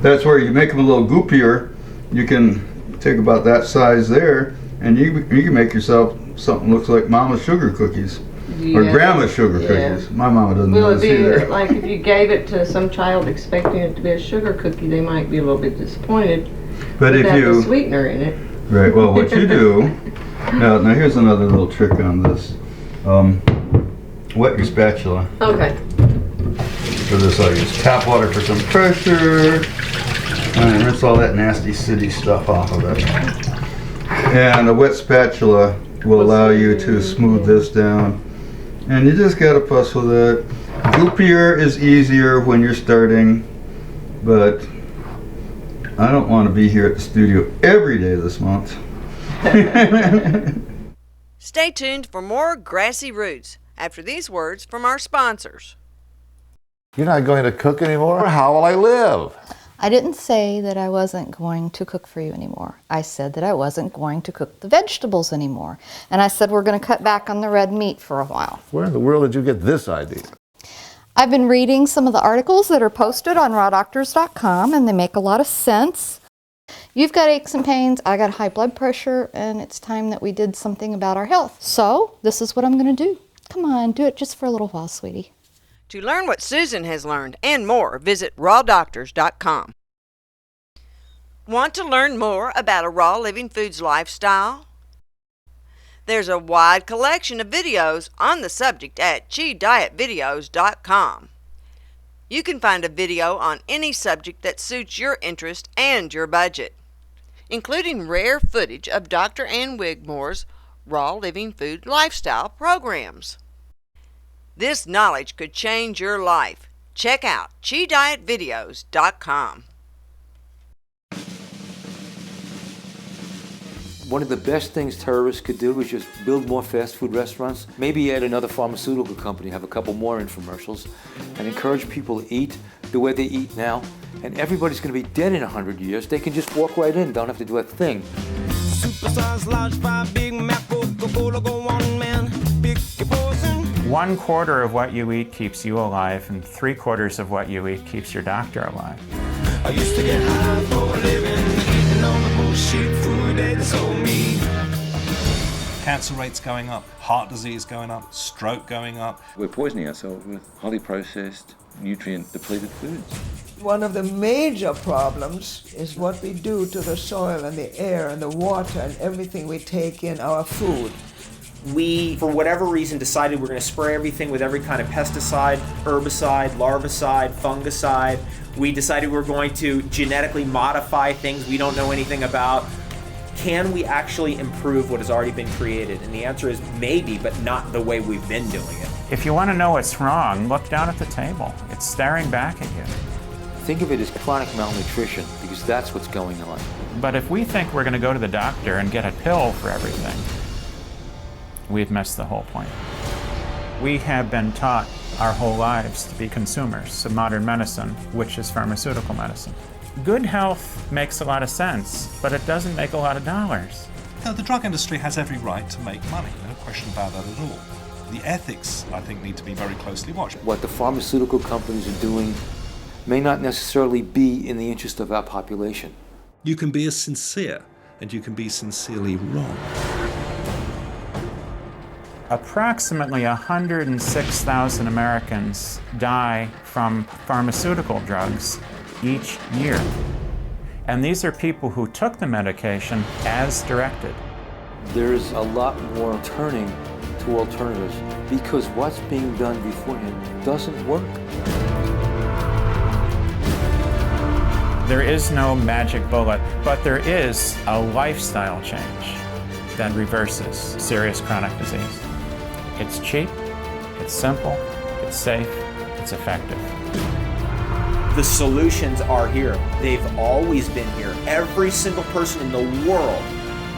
That's where you make them a little goopier. You can take about that size there, and you can make yourself something that looks like Mama's sugar cookies. Or Grandma's sugar cookies. My mama doesn't Will know it this be either. like if you gave it to some child expecting it to be a sugar cookie, they might be a little bit disappointed But if without you, the sweetener in it. right, well, what you do, now here's another little trick on this. Wet your spatula. Okay. For this, I'll use tap water for some pressure, and rinse all that nasty city stuff off of it. And a wet spatula will allow you to smooth this down. And you just gotta fuss with it. Goopier is easier when you're starting, but I don't want to be here at the studio every day this month. Stay tuned for more Grassy Roots after these words from our sponsors. You're not going to cook anymore? How will I live? I didn't say that I wasn't going to cook for you anymore. I said that I wasn't going to cook the vegetables anymore. And I said we're going to cut back on the red meat for a while. Where in the world did you get this idea? I've been reading some of the articles that are posted on rawdoctors.com, and they make a lot of sense. You've got aches and pains, I got high blood pressure, and it's time that we did something about our health. So this is what I'm going to do. Come on, do it just for a little while, sweetie. To learn what Susan has learned and more, visit rawdoctors.com. Want to learn more about a raw living foods lifestyle? There's a wide collection of videos on the subject at cheedietvideos.com. You can find a video on any subject that suits your interest and your budget, including rare footage of Dr. Ann Wigmore's raw living food lifestyle programs. This knowledge could change your life. Check out cheedietvideos.com. One of the best things terrorists could do is just build more fast food restaurants, maybe add another pharmaceutical company, have a couple more infomercials, and encourage people to eat the way they eat now. And everybody's going to be dead in 100 years. They can just walk right in, don't have to do a thing. Superstars large by Big Mac, Coca-Cola, go on, man. Pick your poison. 1/4 of what you eat keeps you alive, and 3/4 of what you eat keeps your doctor alive. I used to get high for a living, eating all the bullshit food they sold me. Cancer rates going up, heart disease going up, stroke going up. We're poisoning ourselves with highly processed, nutrient-depleted foods. One of the major problems is what we do to the soil and the air and the water and everything we take in, our food. We, for whatever reason, decided we're going to spray everything with every kind of pesticide, herbicide, larvicide, fungicide. We decided we're going to genetically modify things we don't know anything about. Can we actually improve what has already been created? And the answer is maybe, but not the way we've been doing it. If you want to know what's wrong, look down at the table. It's staring back at you. Think of it as chronic malnutrition, because that's what's going on. But if we think we're going to go to the doctor and get a pill for everything, we've missed the whole point. We have been taught our whole lives to be consumers of modern medicine, which is pharmaceutical medicine. Good health makes a lot of sense, but it doesn't make a lot of dollars. Now, the drug industry has every right to make money, no question about that at all. The ethics, I think, need to be very closely watched. What the pharmaceutical companies are doing may not necessarily be in the interest of our population. You can be as sincere, and you can be sincerely wrong. Approximately 106,000 Americans die from pharmaceutical drugs each year. And these are people who took the medication as directed. There's a lot more turning to alternatives because what's being done beforehand doesn't work. There is no magic bullet, but there is a lifestyle change that reverses serious chronic disease. It's cheap, it's simple, it's safe, it's effective. The solutions are here. They've always been here. Every single person in the world,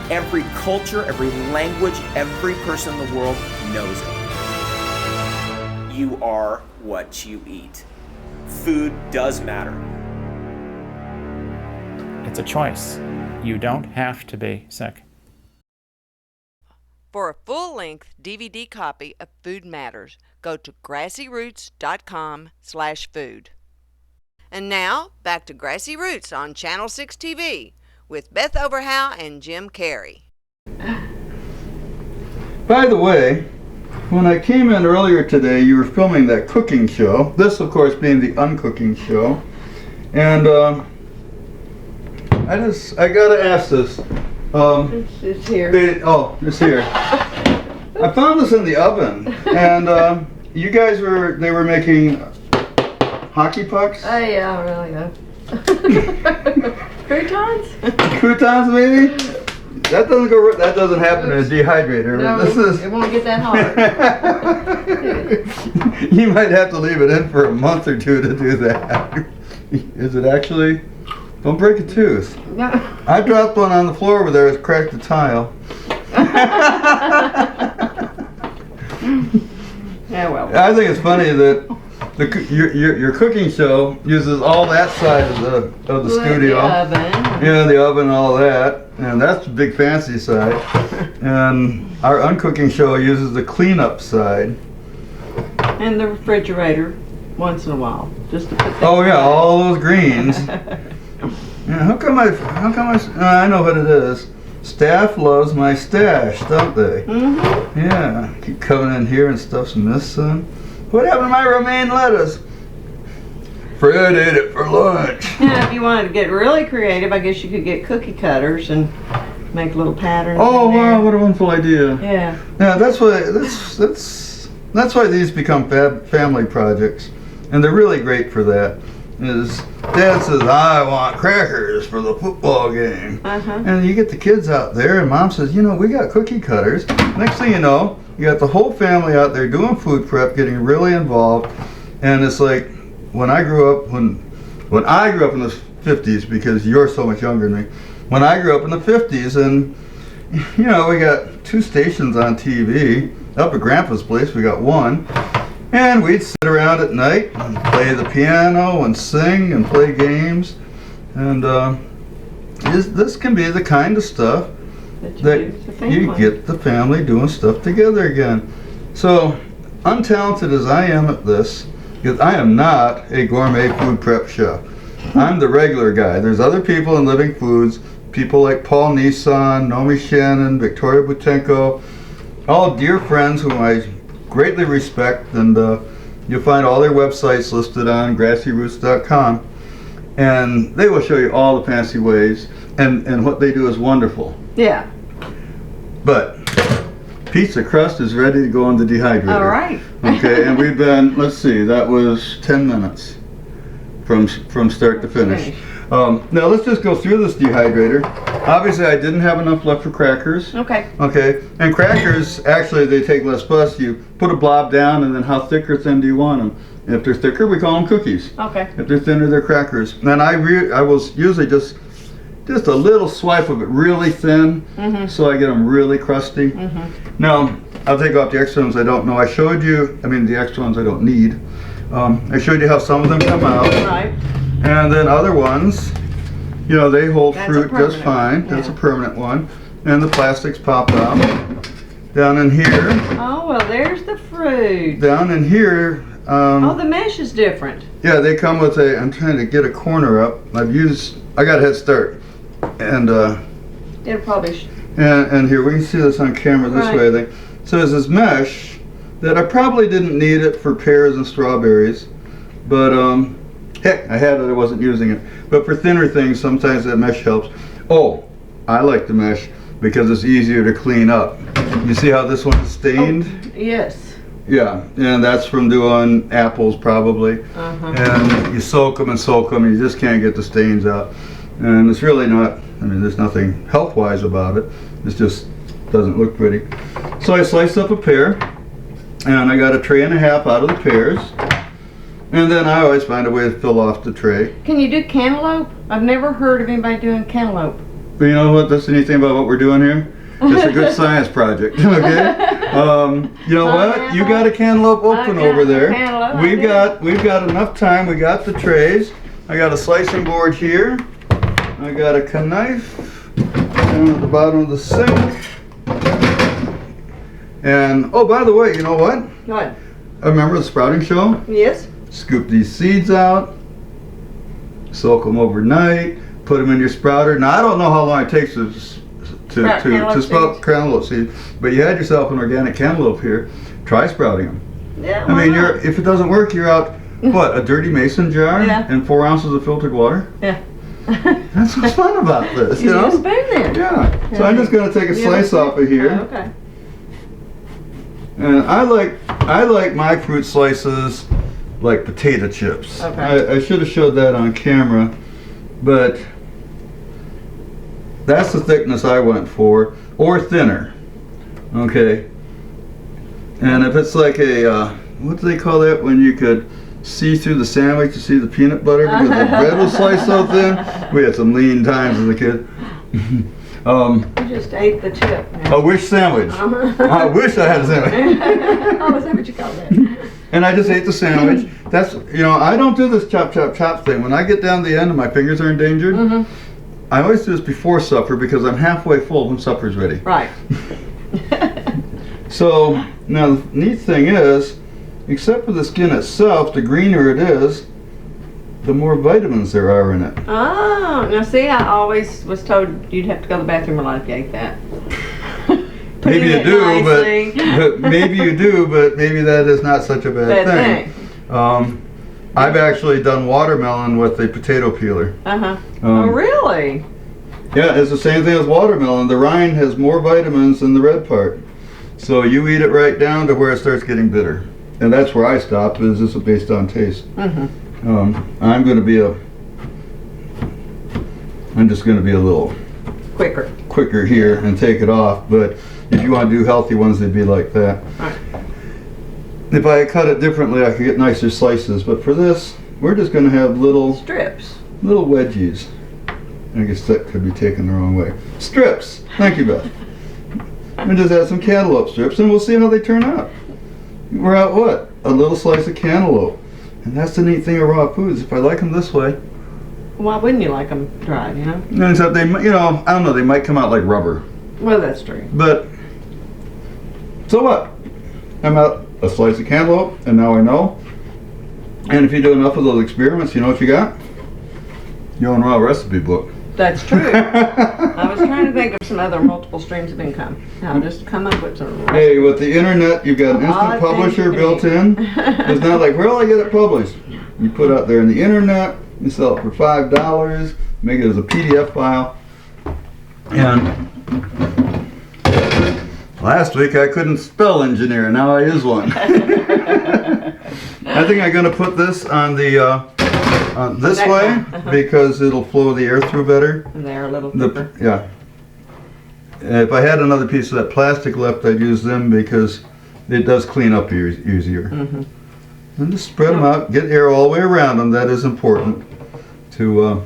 every culture, every language, every person in the world knows it. You are what you eat. Food does matter. It's a choice. You don't have to be sick. For a full-length DVD copy of Food Matters, go to grassyroots.com/food. And now, back to Grassy Roots on Channel 6 TV with Beth Overgaauw and Jim Carey. By the way, when I came in earlier today, you were filming that cooking show. This, of course, being the uncooking show. And I gotta ask this. It's here. It's here. I found this in the oven, and you guys they were making hockey pucks? Oh yeah, really, yeah. Croutons? Croutons, maybe? That doesn't happen in a dehydrator. No, it won't get that hard. You might have to leave it in for a month or two to do that. Is it actually? Don't break a tooth. No. I dropped one on the floor over there. It cracked a tile. Yeah, well. I think it's funny that your cooking show uses all that side of the studio. The oven. Yeah, the oven and all that. And that's the big fancy side. And our uncooking show uses the cleanup side. And the refrigerator once in a while, just to put that. Oh yeah, all those greens. Yeah, how come I know what it is. Staff loves my stash, don't they? Mm-hmm. Yeah, keep coming in here and stuff's missing. What happened to my romaine lettuce? Fred ate it for lunch. Yeah, if you wanted to get really creative, I guess you could get cookie cutters and make little patterns. Oh wow, what a wonderful idea. Yeah. Yeah, that's why these become family projects, and they're really great for that. Is Dad says, I want crackers for the football game. And you get the kids out there, and Mom says, we got cookie cutters. Next thing you know, you got the whole family out there doing food prep, getting really involved. And it's like, when I grew up in the 50s, because you're so much younger than me, when I grew up in the 50s, and you know, we got 2 stations on TV. Up at Grandpa's place, we got 1. And we'd sit around at night and play the piano and sing and play games. And this can be the kind of stuff that you get the family doing stuff together again. So, untalented as I am at this, because I am not a gourmet food prep chef. I'm the regular guy. There's other people in Living Foods, people like Paul Nissan, Nomi Shannon, Victoria Butenko, all dear friends whom I greatly respect, and you'll find all their websites listed on grassyroots.com, and they will show you all the fancy ways, and what they do is wonderful. Yeah. But pizza crust is ready to go on the dehydrator. All right. Okay, and we've been, let's see, that was 10 minutes from start to finish. Now let's just go through this dehydrator. Obviously I didn't have enough left for crackers. Okay. Okay, and crackers, actually they take less fuss. You put a blob down, and then how thick or thin do you want them? If they're thicker, we call them cookies. Okay. If they're thinner, they're crackers. And I was usually just a little swipe of it really thin, so I get them really crusty. Now, I'll take off the extra ones I don't know. I showed you, the extra ones I don't need. I showed you how some of them come out. Right. And then other ones, you know, they hold That's fruit just fine. That's a permanent one. And the plastics pop out. Down in here. Oh, well, there's the fruit. Down in here. Oh, the mesh is different. Yeah, they come with I'm trying to get a corner up. I got a head start. And It'll probably. and here, we can see this on camera this way, I think. So there's this mesh that I probably didn't need it for pears and strawberries. But, heck, I had it, I wasn't using it. But for thinner things, sometimes that mesh helps. Oh, I like the mesh because it's easier to clean up. You see how this one is stained? Oh, yes. Yeah, and that's from doing apples probably. And you soak them and soak them, and you just can't get the stains out. And it's really not, there's nothing health-wise about it. It just doesn't look pretty. So I sliced up a pear, and I got a tray and a half out of the pears. And then I always find a way to fill off the tray. Can you do cantaloupe? I've never heard of anybody doing cantaloupe. But you know what, that's the neat thing about what we're doing here? It's a good science project, okay? You know what? You got a cantaloupe open over there. We've got enough time. We got the trays. I got a slicing board here. I got a knife down at the bottom of the sink. And oh, by the way, you know what? What? I remember the sprouting show. Yes. Scoop these seeds out. Soak them overnight. Put them in your sprouter. Now I don't know how long it takes to sprout cantaloupe seeds, but you had yourself an organic cantaloupe here. Try sprouting them. Yeah. If it doesn't work, you're out what, a dirty mason jar and 4 ounces of filtered water. Yeah. That's what's fun about this, you know? Spoon there. Yeah. So I'm just going to take a slice off of here. Oh, okay. And I like my fruit slices like potato chips. Okay. I should have showed that on camera, but that's the thickness I went for, or thinner. Okay. And if it's like a what do they call that when you could see through the sandwich to see the peanut butter because the bread was sliced so thin? We had some lean times as a kid. You just ate the chip. A wish sandwich. I wish I had a sandwich. Oh, is that what you call that? And I just ate the sandwich. That's, I don't do this chop, chop, chop thing. When I get down to the end and my fingers are endangered, I always do this before supper because I'm halfway full when supper's ready. Right. So, now the neat thing is, except for the skin itself, the greener it is, the more vitamins there are in it. Oh, now see, I always was told you'd have to go to the bathroom a lot if you ate that. Maybe you do, but maybe you do, but maybe that is not such a bad thing. I've actually done watermelon with a potato peeler. Oh, really? Yeah, it's the same thing as watermelon. The rind has more vitamins than the red part. So you eat it right down to where it starts getting bitter. And that's where I stop, is this is based on taste. I'm just going to be a little quicker here and take it off, but if you want to do healthy ones, they'd be like that. Right. If I cut it differently, I could get nicer slices, but for this, we're just going to have little strips, little wedgies. I guess that could be taken the wrong way. Strips. Thank you, Beth. and just add some cantaloupe strips, and we'll see how they turn out. We're at what? A little slice of cantaloupe. And that's the neat thing of raw foods. If I like them this way, Why wouldn't you like them dried, you know? except they, you know, I don't know, they might come out like rubber. Well, that's true. But, so what? I'm out a slice of cantaloupe, and now I know. And if you do enough of those experiments, you know what you got? Your own raw recipe book. That's true. I was trying to think of some other multiple streams of income. I'll just come up with some. Hey, with the internet, you've got an instant publisher built in. It's not like, where will I get it published? You put it out there in the internet, you sell it for $5, make it as a PDF file. And last week I couldn't spell engineer, now I is one. I think I'm going to put this on the this way because it'll flow the air through better. And they're a little thicker. Yeah. If I had another piece of that plastic left, I'd use them because it does clean up easier. And just spread them out, get air all the way around them. That is important to,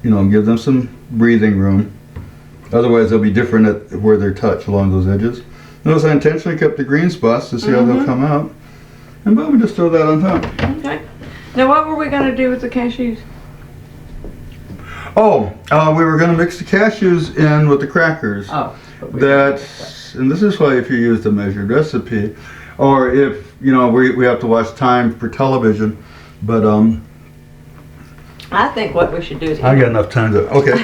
you know, give them some breathing room. Otherwise, they'll be different at where they're touched along those edges. Notice I intentionally kept the green spots to see how they'll come out. And boom, just throw that on top. Okay. Now, what were we going to do with the cashews? Oh, we were going to mix the cashews in with the crackers. Oh. That's, and this is why if you use the measured recipe, or if, you know, we have to watch time for television, but I think what we should do is I got enough time to, okay.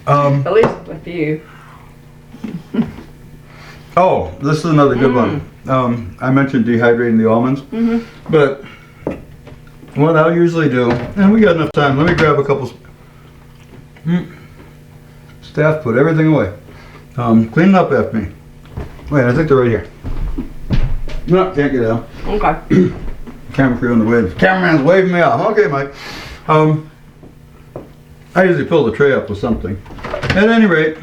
at least a few. Oh, this is another good one. I mentioned dehydrating the almonds, but what I'll usually do, and we got enough time, let me grab a couple. Staff put everything away. Clean it up after me. Wait, I think they're right here. No, can't get out. Okay. Camera crew on the wave. Cameraman's waving me off. Okay, Mike. I usually fill the tray up with something. At any rate,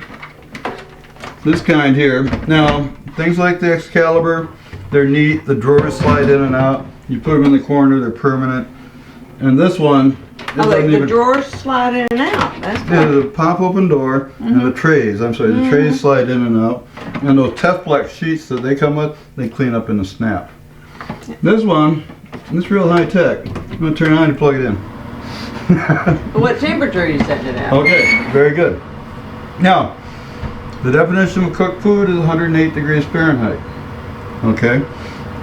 this kind here. Now, things like the Excalibur, they're neat. The drawers slide in and out. You put them in the corner, they're permanent. And this one, Oh, like the drawers slide in and out. That's cool. yeah, the pop open door and the trays. I'm sorry, the trays slide in and out. And those Teflon sheets that they come with, they clean up in a snap. This one, it's real high tech. I'm gonna turn it on and plug it in. What temperature are you setting it at? Okay, very good. Now, the definition of cooked food is 108 degrees Fahrenheit. Okay,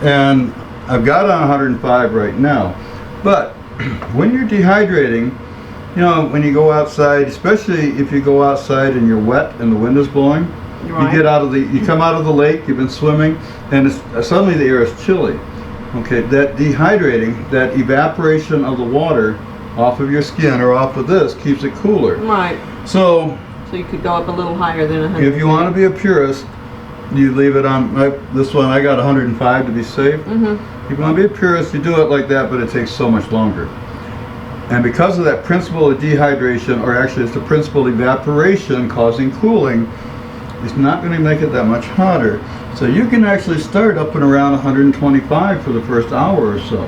and I've got it on 105 right now. But when you're dehydrating, you know, when you go outside, especially if you go outside and you're wet and the wind is blowing, you get out of the, you come out of the lake, you've been swimming, and it's, suddenly the air is chilly. Okay, that dehydrating, that evaporation of the water off of your skin or off of this keeps it cooler. Right. So you could go up a little higher than 100. If you want to be a purist, you leave it on, this one I got 105 to be safe. If you want to be a purist, you do it like that, but it takes so much longer. And because of that principle of dehydration, or actually it's the principle of evaporation causing cooling, it's not going to make it that much hotter. So you can actually start up and around 125 for the first hour or so.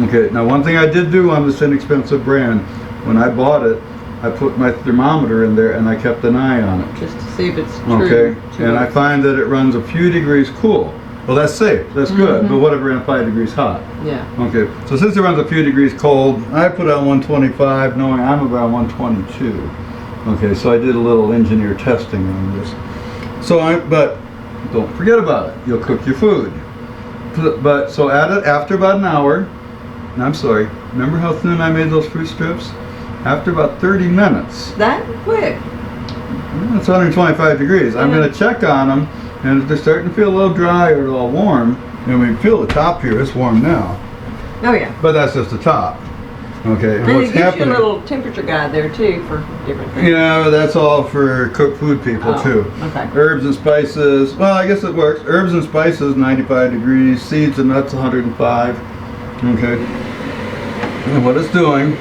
Okay, now one thing I did do on this inexpensive brand, when I bought it, I put my thermometer in there and I kept an eye on it. Just to see if it's true. Okay, and I find that it runs a few degrees cool. Well, that's safe, that's good, but what if it ran 5 degrees hot? Yeah. Okay, so since it runs a few degrees cold, I put it on 125, knowing I'm about 122. Okay, so I did a little engineer testing on this. So but don't forget about it. You'll cook your food. But so add it after about an hour. And I'm sorry, remember how thin I made those fruit strips? After about 30 minutes. That quick? It's 125 degrees. I'm going to check on them, and if they're starting to feel a little dry or a little warm, and we feel the top here, it's warm now. Oh yeah. But that's just the top. Okay, and what's happening? You a little temperature guide there too for different things. Yeah, that's all for cooked food people too. Okay. Herbs and spices, well, I guess it works. Herbs and spices, 95 degrees. Seeds and nuts, 105. Okay. And what it's doing,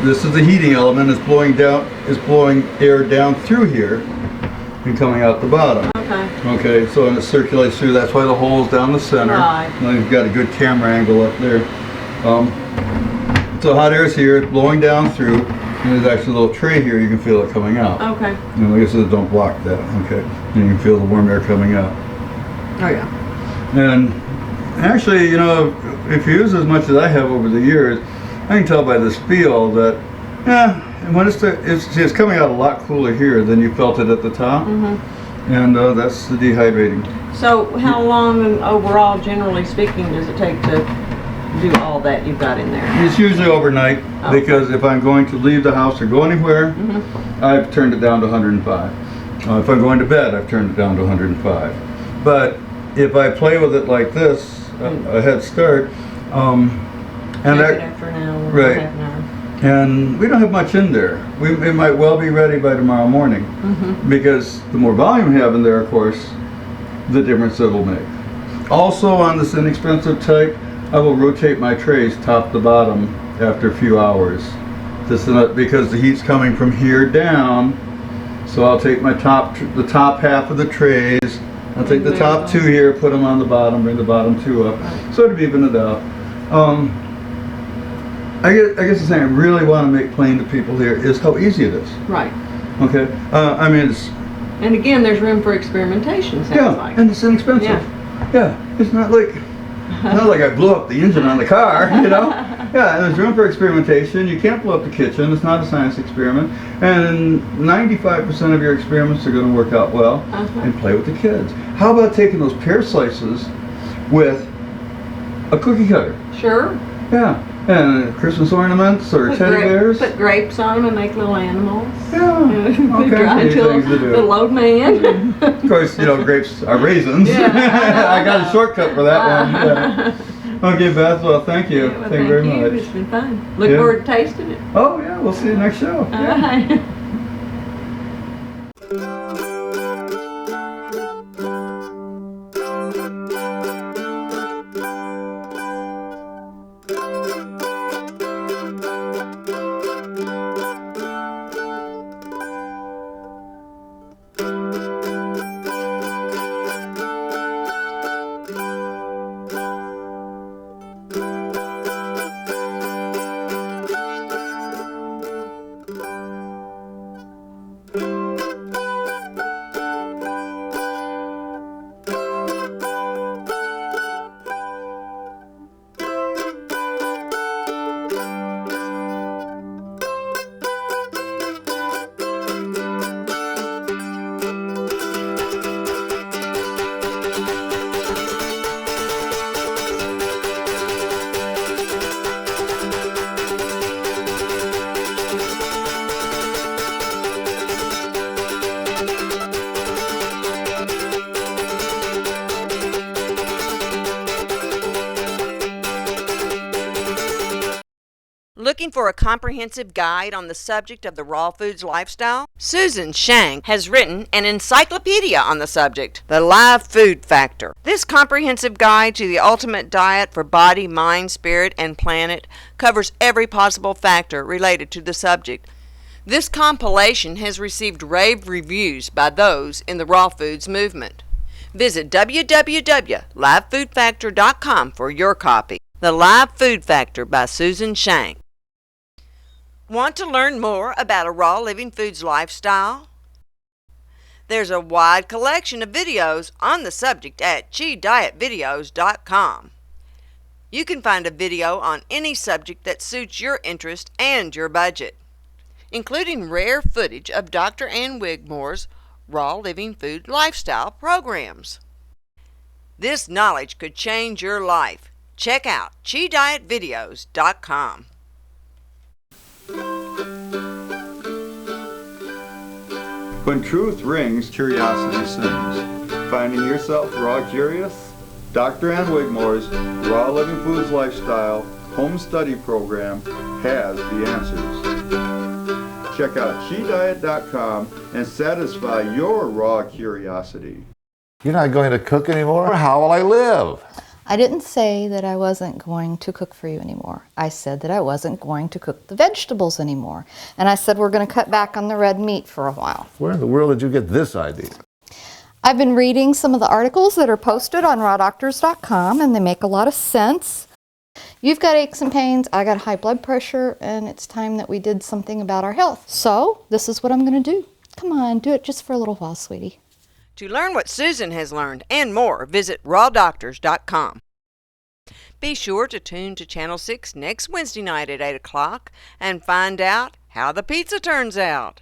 this is the heating element, is blowing air down through here and coming out the bottom. Okay. Okay, so and it circulates through, that's why the hole's down the center. Right. And you've got a good camera angle up there. So hot air is here, it's blowing down through. And there's actually a little tray here, you can feel it coming out. Okay. And like I said, don't block that, okay? And you can feel the warm air coming out. Oh yeah. And actually, you know, if you use as much as I have over the years, I can tell by this feel that, yeah, and when it's coming out a lot cooler here than you felt it at the top. And that's the dehydrating. So how long overall, generally speaking, does it take to do all that you've got in there? It's usually overnight, because if I'm going to leave the house or go anywhere, I've turned it down to 105. If I'm going to bed, I've turned it down to 105. But if I play with it like this, a head start, and that, after an hour, right, half an hour. and we don't have much in there. It might well be ready by tomorrow morning, because the more volume we have in there, of course, the difference it'll make. Also, on this inexpensive type, I will rotate my trays top to bottom after a few hours, just because the heat's coming from here down. So I'll take the top half of the trays. I'll take the top two here, put them on the bottom, bring the bottom two up, sort of even it out. I guess the thing I really want to make plain to people here is how easy it is. Right. Okay. I mean, it's. And again, there's room for experimentation. Sounds like. And it's inexpensive. Yeah. It's not like I blew up the engine on the car, you know. Yeah, and there's room for experimentation. You can't blow up the kitchen. It's not a science experiment. And 95% of your experiments are going to work out well. And play with the kids. How about taking those pear slices with a cookie cutter? Sure. Yeah. And Christmas ornaments or teddy bears. Put grapes on them and make little animals. Yeah. All kinds of things to do. Little old man. Of course, you know, grapes are raisins. I got a shortcut for that one. Yeah. Okay, Beth, well, thank you. Well, thank you very much. It's been fun. Look forward to tasting it. Oh, yeah, we'll see you next show. All right. Looking for a comprehensive guide on the subject of the raw foods lifestyle? Susan Shank has written an encyclopedia on the subject, The Live Food Factor. This comprehensive guide to the ultimate diet for body, mind, spirit, and planet covers every possible factor related to the subject. This compilation has received rave reviews by those in the raw foods movement. Visit www.livefoodfactor.com for your copy. The Live Food Factor by Susan Shank. Want to learn more about a raw living foods lifestyle? There's a wide collection of videos on the subject at ChiDietVideos.com. You can find a video on any subject that suits your interest and your budget, including rare footage of Dr. Ann Wigmore's raw living food lifestyle programs. This knowledge could change your life. Check out ChiDietVideos.com. When truth rings, curiosity sings. Finding yourself raw curious? Dr. Ann Wigmore's Raw Living Foods Lifestyle Home Study Program has the answers. Check out ChiDiet.com and satisfy your raw curiosity. You're not going to cook anymore? How will I live? I didn't say that I wasn't going to cook for you anymore. I said that I wasn't going to cook the vegetables anymore. And I said we're going to cut back on the red meat for a while. Where in the world did you get this idea? I've been reading some of the articles that are posted on rawdoctors.com, and they make a lot of sense. You've got aches and pains, I got high blood pressure, and it's time that we did something about our health. So, this is what I'm going to do. Come on, do it just for a little while, sweetie. To learn what Susan has learned and more, visit rawdoctors.com. Be sure to tune to Channel 6 next Wednesday night at 8 o'clock and find out how the pizza turns out.